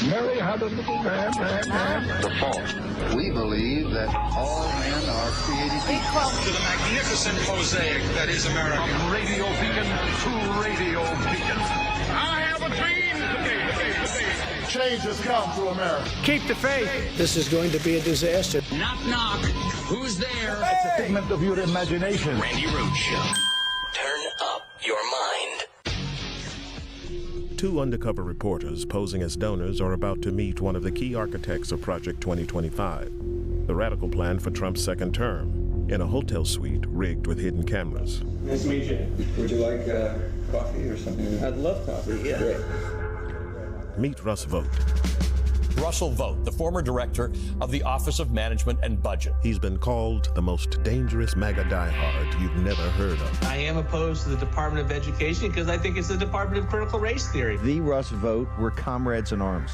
Mary had a little man. The fault. We believe that all men are created equal. To the magnificent mosaic that is America. From radio beacon to radio beacon. I have a dream. Change has come to America. Keep the faith. This is going to be a disaster. Knock, knock. Who's there? It's a figment of your imagination. Randi Rhodes Show. Turn up your mind. Two undercover reporters posing as donors are about to meet one of the key architects of Project 2025, the radical plan for Trump's second term, in a hotel suite rigged with hidden cameras. Nice to meet you. Would you like coffee or something? I'd love coffee, yeah. Great. Meet Russ Vought. Russell Vought, the former director of the Office of Management and Budget. He's been called the most dangerous MAGA diehard you've never heard of. I am opposed to the Department of Education because I think it's the Department of Critical Race Theory. The Russ Vought were comrades in arms.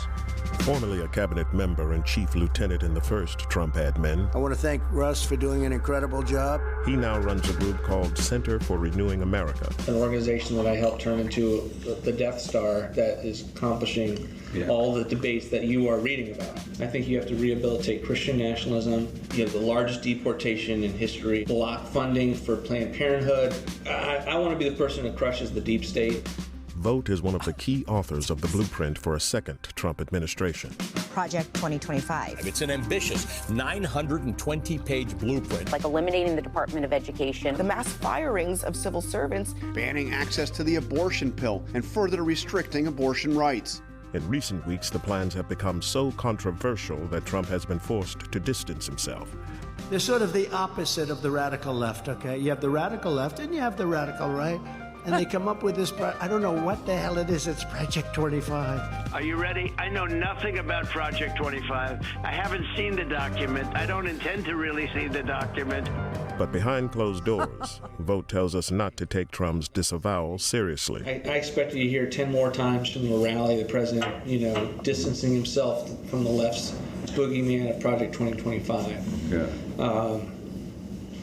Formerly a cabinet member and chief lieutenant in the first Trump admin, I want to thank Russ for doing an incredible job. he now runs a group called Center for Renewing America. An organization that I helped turn into the Death Star that is accomplishing all the debates that you are reading about. I think you have to rehabilitate Christian nationalism. You have the largest deportation in history, block funding for Planned Parenthood. I want to be the person that crushes the deep state. Vought is one of the key authors of the blueprint for a second Trump administration. Project 2025. It's an ambitious 920-page blueprint. Like eliminating the Department of Education. The mass firings of civil servants. Banning access to the abortion pill and further restricting abortion rights. In recent weeks, the plans have become so controversial that Trump has been forced to distance himself. They're sort of the opposite of the radical left, okay? You have the radical left and you have the radical right. And they come up with this, I don't know what the hell it is, it's Project 25. Are you ready? I know nothing about Project 25. I haven't seen the document. I don't intend to really see the document. But behind closed doors, Vought tells us not to take Trump's disavowal seriously. I expect you to hear 10 more times from the rally, the president, distancing himself from the left's boogeyman of Project 2025. Yeah.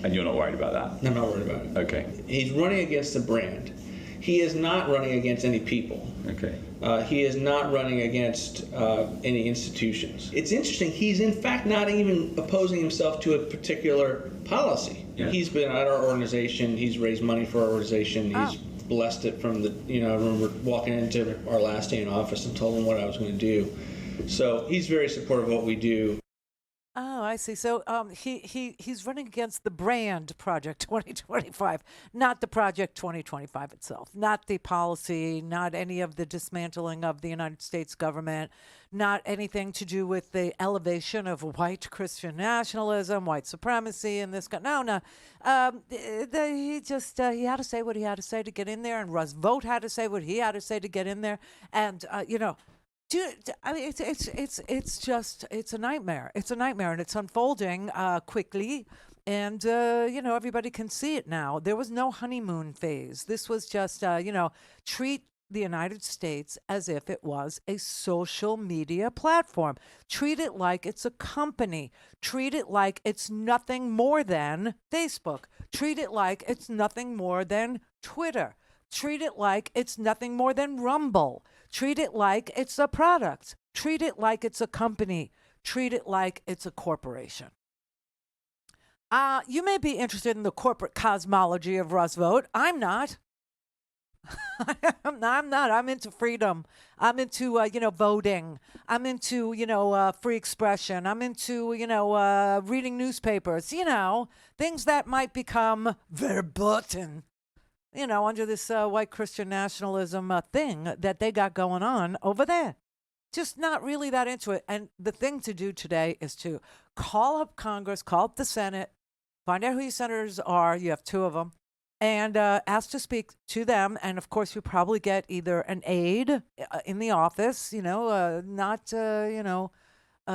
And you're not worried about that? I'm not worried about it. Okay. He's running against a brand. He is not running against any people. Okay. He is not running against any institutions. It's interesting, he's in fact not even opposing himself to a particular policy. Yeah. He's been at our organization, he's raised money for our organization, he's blessed it from the, I remember walking into our last day in office and told him what I was going to do. So he's very supportive of what we do. Oh, I see. So he's running against the brand Project 2025, not the Project 2025 itself, not the policy, not any of the dismantling of the United States government, not anything to do with the elevation of white Christian nationalism, white supremacy in this country. No. He had to say what he had to say to get in there, and Russ Vought had to say what he had to say to get in there, and Dude, I mean, it's a nightmare. It's a nightmare, and it's unfolding quickly. And, everybody can see it now. There was no honeymoon phase. This was just, treat the United States as if it was a social media platform. Treat it like it's a company. Treat it like it's nothing more than Facebook. Treat it like it's nothing more than Twitter. Treat it like it's nothing more than Rumble. Treat it like it's a product. Treat it like it's a company. Treat it like it's a corporation. You may be interested in the corporate cosmology of Russ Vought. I'm not. I'm not. I'm into freedom. I'm into, voting. I'm into, free expression. I'm into, reading newspapers, things that might become verboten. Under this white Christian nationalism thing that they got going on over there. Just not really that into it. And the thing to do today is to call up Congress, call up the Senate, find out who your senators are. You have two of them. And ask to speak to them. And, of course, you probably get either an aide in the office, not,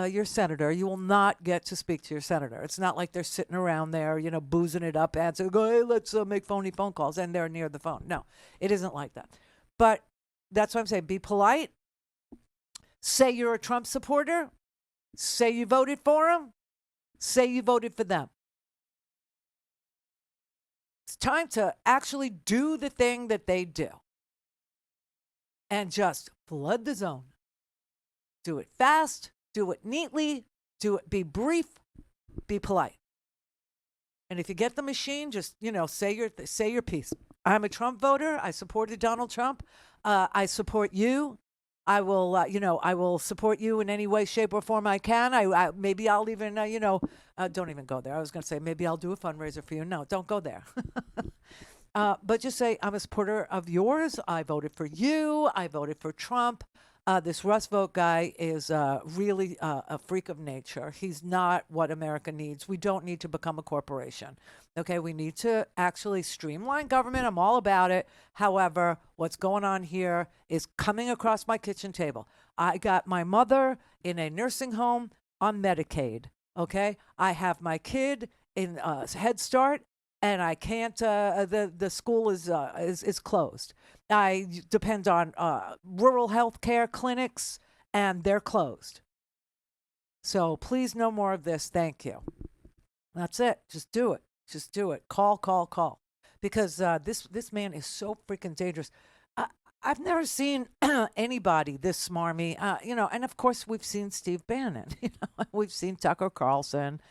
your senator. You will not get to speak to your senator. It's not like they're sitting around there, boozing it up and saying, hey, let's make phony phone calls, and they're near the phone. No, it isn't like that. But that's what I'm saying. Be polite. Say you're a Trump supporter. Say you voted for him. Say you voted for them. It's time to actually do the thing that they do. and just flood the zone. Do it fast, do it neatly, be brief, be polite. And if you get the machine, just, say your piece. I'm a Trump voter. I supported Donald Trump. I support you. I will, I will support you in any way, shape, or form I can. Maybe I'll even, don't even go there. I was going to say maybe I'll do a fundraiser for you. No, don't go there. But just say I'm a supporter of yours. I voted for you. I voted for Trump. This Russ Vote guy is really a freak of nature. He's not what America needs. We don't need to become a corporation. Okay, we need to actually streamline government. I'm all about it. However, what's going on here is coming across my kitchen table. I got my mother in a nursing home on Medicaid. Okay, I have my kid in Head Start, and I can't. The school is closed. I depend on rural health care clinics, and they're closed. So please, no more of this. Thank you. That's it. Just do it. Just do it. Call. Because this man is so freaking dangerous. I've never seen anybody this smarmy, and of course we've seen Steve Bannon. We've seen Tucker Carlson.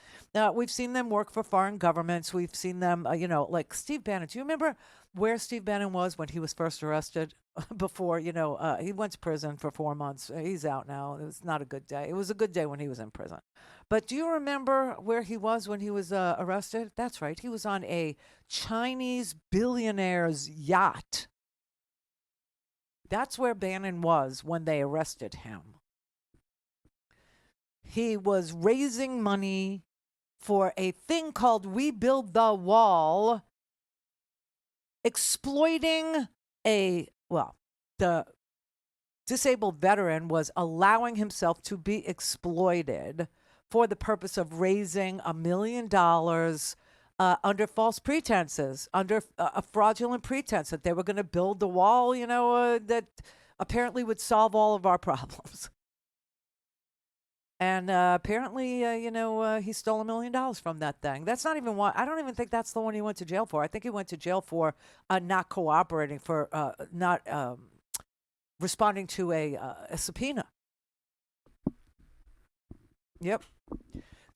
We've seen them work for foreign governments. We've seen them, like Steve Bannon. Do you remember where Steve Bannon was when he was first arrested? Before, he went to prison for 4 months. He's out now. It was not a good day. It was a good day when he was in prison. But do you remember where he was when he was arrested? That's right. He was on a Chinese billionaire's yacht. That's where Bannon was when they arrested him. He was raising money for a thing called We Build the Wall, exploiting the disabled veteran was allowing himself to be exploited for the purpose of raising $1 million under false pretenses, under a fraudulent pretense that they were going to build the wall, that apparently would solve all of our problems. And apparently, he stole $1 million from that thing. That's not even one. I don't even think that's the one he went to jail for. I think he went to jail for not cooperating, for not responding to a subpoena. Yep.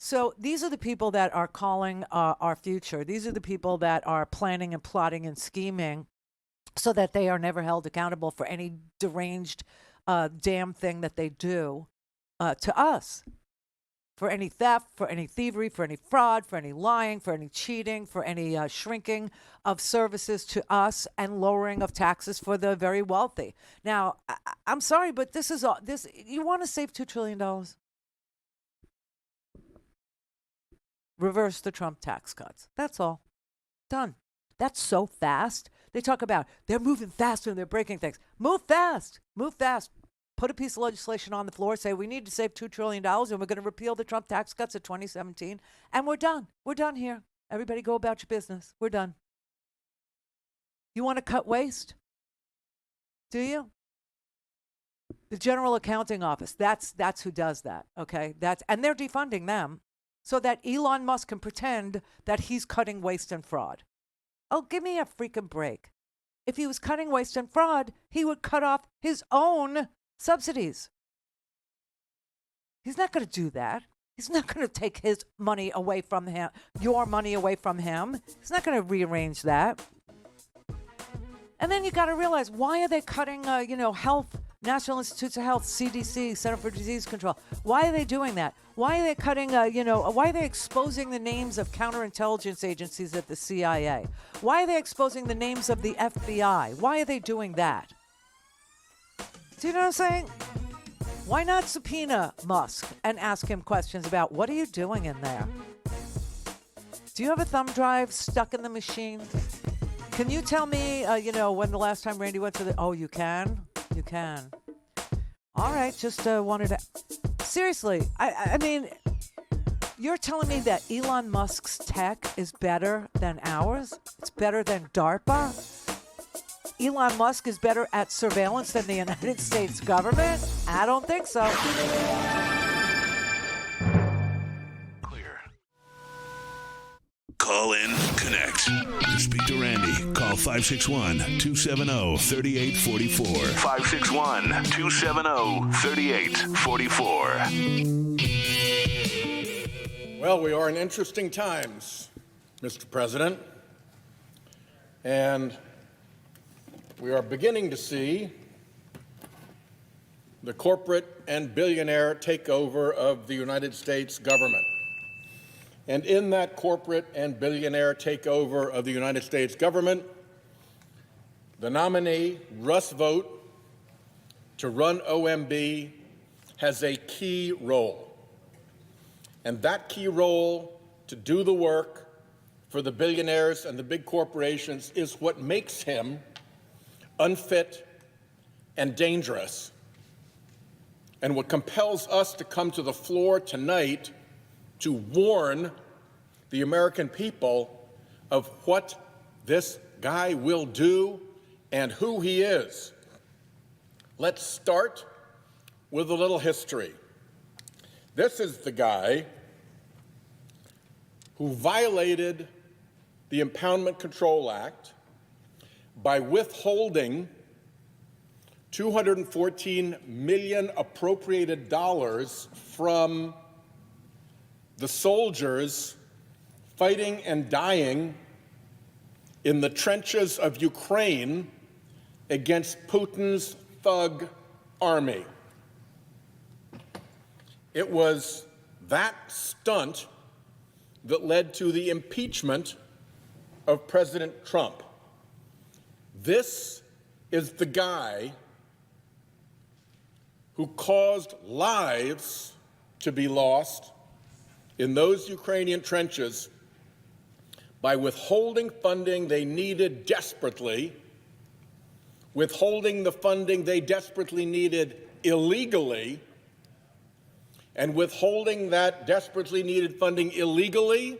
So these are the people that are calling our future. These are the people that are planning and plotting and scheming so that they are never held accountable for any deranged damn thing that they do to us. For any theft, for any thievery, for any fraud, for any lying, for any cheating, for any shrinking of services to us and lowering of taxes for the very wealthy. Now, I'm sorry, but this is all. You want to save $2 trillion? Reverse the Trump tax cuts. That's all. Done. That's so fast. They talk about they're moving faster and they're breaking things. Move fast. Move fast. Put a piece of legislation on the floor, say we need to save $2 trillion and we're going to repeal the Trump tax cuts of 2017. And we're done. We're done here. Everybody go about your business. We're done. You want to cut waste? Do you? The General Accounting Office, that's who does that, okay? And they're defunding them so that Elon Musk can pretend that he's cutting waste and fraud. Oh, give me a freaking break. If he was cutting waste and fraud, he would cut off his own subsidies. He's not going to do that. He's not going to take his money away from him, your money away from him. He's not going to rearrange that. And then you got to realize, why are they cutting, health, National Institutes of Health, CDC, Center for Disease Control? Why are they doing that? Why are they cutting, why are they exposing the names of counterintelligence agencies at the CIA? Why are they exposing the names of the FBI? Why are they doing that? Do you know what I'm saying? Why not subpoena Musk and ask him questions about what are you doing in there? Do you have a thumb drive stuck in the machine? Can you tell me, when the last time Randi went to the... Oh, you can? You can. All right, just wanted to... Seriously, I mean, you're telling me that Elon Musk's tech is better than ours? It's better than DARPA? Elon Musk is better at surveillance than the United States government? I don't think so. Call in, Connect. To speak to Randi, call 561-270-3844. 561-270-3844. Well, we are in interesting times, Mr. President, and we are beginning to see the corporate and billionaire takeover of the United States government. And in that corporate and billionaire takeover of the United States government, the nominee, Russ Vought, to run OMB has a key role. And that key role to do the work for the billionaires and the big corporations is what makes him unfit and dangerous, and what compels us to come to the floor tonight to warn the American people of what this guy will do and who he is. Let's start with a little history. This is the guy who violated the Impoundment Control Act by withholding $214 million appropriated dollars from the soldiers fighting and dying in the trenches of Ukraine against Putin's thug army. It was that stunt that led to the impeachment of President Trump. This is the guy who caused lives to be lost in those Ukrainian trenches by withholding funding they needed desperately, withholding the funding they desperately needed illegally, and withholding that desperately needed funding illegally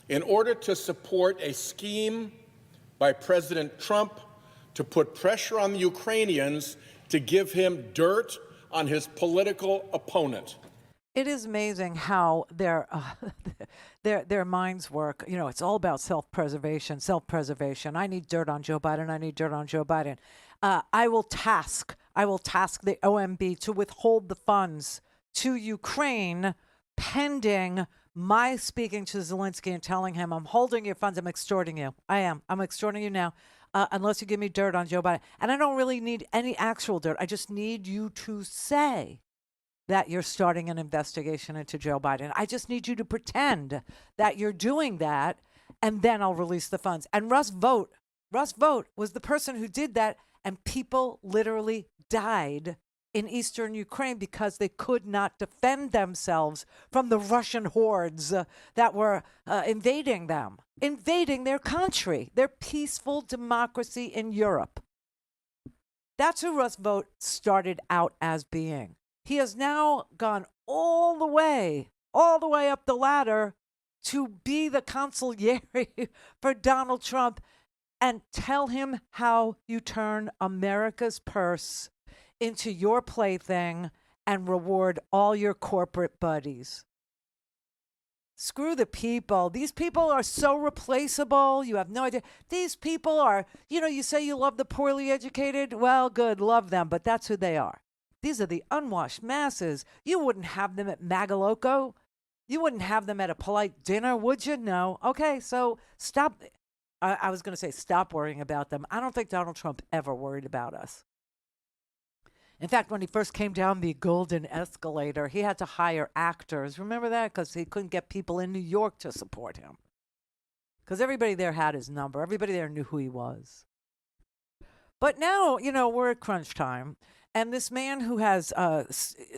in order to support a scheme by President Trump to put pressure on the Ukrainians to give him dirt on his political opponent. It is amazing how their minds work. You know, it's all about self-preservation. I need dirt on Joe Biden. I will task the OMB to withhold the funds to Ukraine pending my speaking to Zelensky and telling him, I'm holding your funds, I'm extorting you. I'm extorting you now. Unless you give me dirt on Joe Biden. And I don't really need any actual dirt. I just need you to say that you're starting an investigation into Joe Biden. I just need you to pretend that you're doing that, and then I'll release the funds. And Russ Vought was the person who did that, and people literally died in eastern Ukraine because they could not defend themselves from the Russian hordes that were invading their country, their peaceful democracy in Europe. That's who Russ Vought started out as being. He has now gone all the way up the ladder to be the consigliere for Donald Trump and tell him how you turn America's purse into your plaything and reward all your corporate buddies. Screw the people. These people are so replaceable. You have no idea. These people are, you say you love the poorly educated. Well, good, love them, but that's who they are. These are the unwashed masses. You wouldn't have them at Magaloco. You wouldn't have them at a polite dinner, would you? No. Okay, so stop. I was going to say stop worrying about them. I don't think Donald Trump ever worried about us. In fact, when he first came down the golden escalator, he had to hire actors. Remember that? Because he couldn't get people in New York to support him. Because everybody there had his number. Everybody there knew who he was. But now, we're at crunch time. And this man who has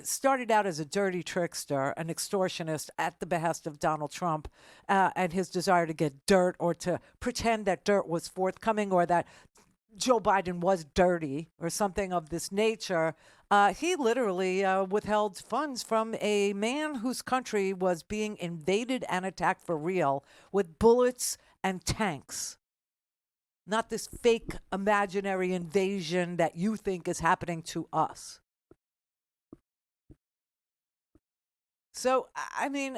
started out as a dirty trickster, an extortionist at the behest of Donald Trump, and his desire to get dirt or to pretend that dirt was forthcoming or that Joe Biden was dirty or something of this nature, he literally withheld funds from a man whose country was being invaded and attacked for real with bullets and tanks. Not this fake imaginary invasion that you think is happening to us. So, I mean,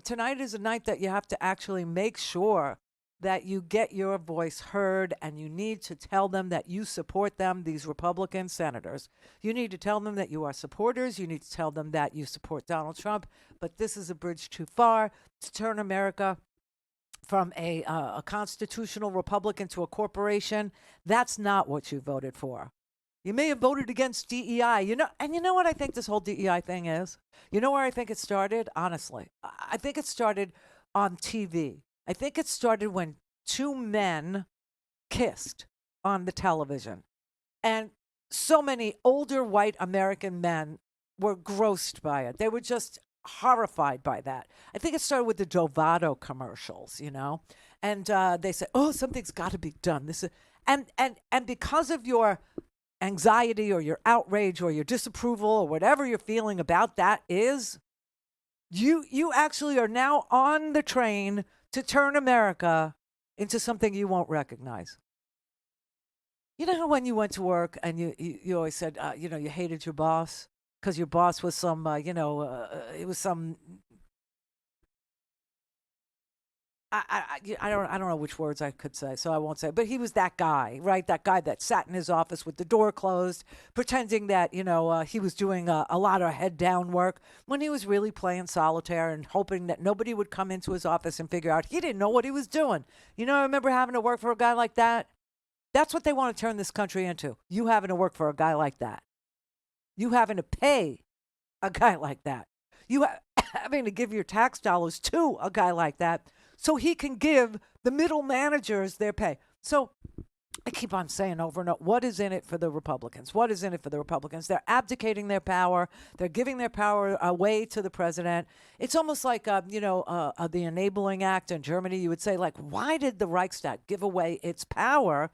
tonight is a night that you have to actually make sure that you get your voice heard, and you need to tell them that you support them, these Republican senators. You need to tell them that you are supporters. You need to tell them that you support Donald Trump. But this is a bridge too far to turn America from a constitutional republic into a corporation. That's not what you voted for. You may have voted against DEI, and you know what I think this whole DEI thing is? You know where I think it started? Honestly, I think it started on TV. I think it started when two men kissed on the television. And so many older white American men were grossed by it. They were just horrified by that. I think it started with the Dovato commercials, and they said, "Oh, something's got to be done." This is, and because of your anxiety or your outrage or your disapproval or whatever you're feeling about that is, you actually are now on the train to turn America into something you won't recognize. You know how when you went to work and you always said, you hated your boss because your boss was some, it was some, I don't know which words I could say, so I won't say, but he was that guy, right? That guy that sat in his office with the door closed, pretending that, he was doing a lot of head down work when he was really playing solitaire and hoping that nobody would come into his office and figure out he didn't know what he was doing. I remember having to work for a guy like that. That's what they want to turn this country into. You having to work for a guy like that. You having to pay a guy like that. You having to give your tax dollars to a guy like that, so he can give the middle managers their pay. So I keep on saying over and over, what is in it for the Republicans? What is in it for the Republicans? They're abdicating their power. They're giving their power away to the president. It's almost like, the Enabling Act in Germany. You would say, why did the Reichstag give away its power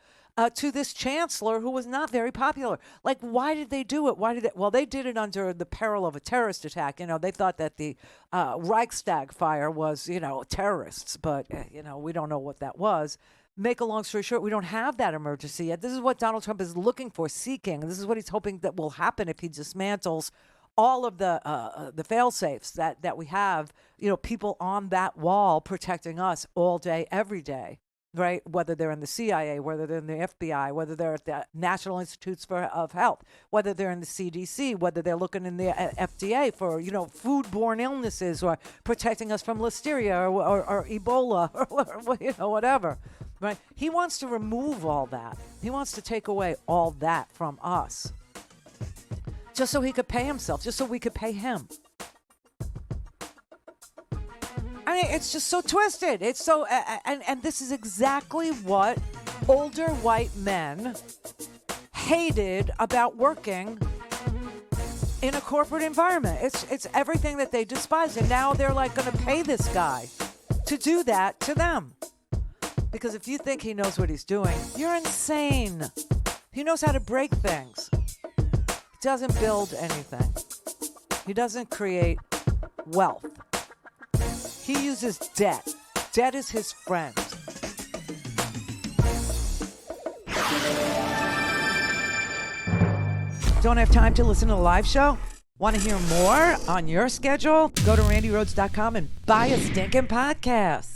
to this chancellor who was not very popular? Why did they do it? Well, they did it under the peril of a terrorist attack. They thought that the Reichstag fire was, terrorists, but, we don't know what that was. Make a long story short, we don't have that emergency yet. This is what Donald Trump is looking for, seeking. This is what he's hoping that will happen if he dismantles all of the fail-safes that we have, people on that wall protecting us all day, every day. Right, whether they're in the CIA, whether they're in the FBI, whether they're at the National Institutes of Health, whether they're in the CDC, whether they're looking in the FDA for, foodborne illnesses or protecting us from listeria or Ebola or whatever. Right? He wants to remove all that. He wants to take away all that from us, just so he could pay himself, just so we could pay him. I mean, it's just so twisted. It's so, and this is exactly what older white men hated about working in a corporate environment. It's everything that they despise, and now they're going to pay this guy to do that to them. Because if you think he knows what he's doing, you're insane. He knows how to break things. He doesn't build anything. He doesn't create wealth. He uses debt. Debt is his friend. Don't have time to listen to the live show? Want to hear more on your schedule? Go to RandiRhodes.com and buy a stinking podcast.